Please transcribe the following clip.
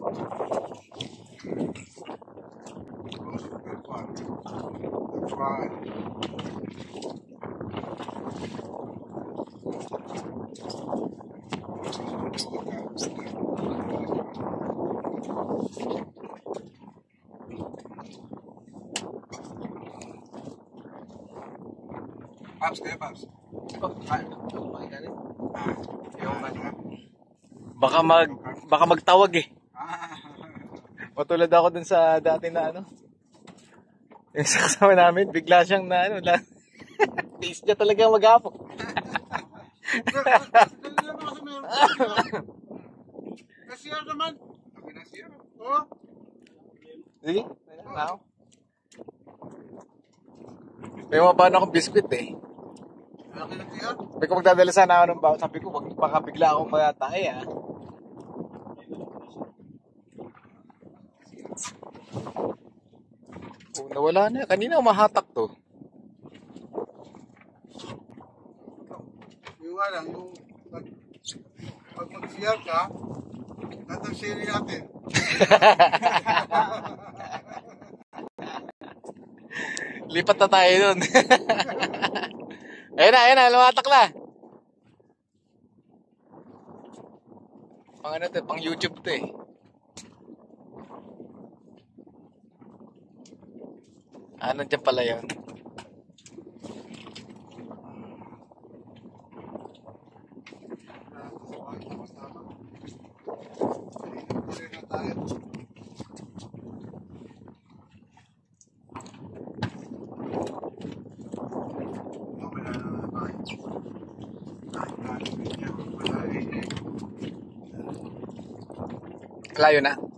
That's right. Pops, kaya Pops? Oh, ay, Baka magtawag eh. Matulad ako dun sa dati na ano. Yung sa kasama namin, bigla siyang na ano, taste niya talaga mag-apok. Nasir naman. Sabi nasir. Oh. Sige, ako. May mabaan akong biskwit eh. Laki na siya. Sabi ko magdadala sana ako ng bawat. Sabi ko, baka bigla akong matay ah. Oh, nawala na. Kanina umahatak to. Yung lang, yung pag mag-share ka, natang share natin. Lipat na tayo dun. Ayun na, lumatak na. Pang ano to, pang YouTube to eh. Nandiyan pala yun. Layo na.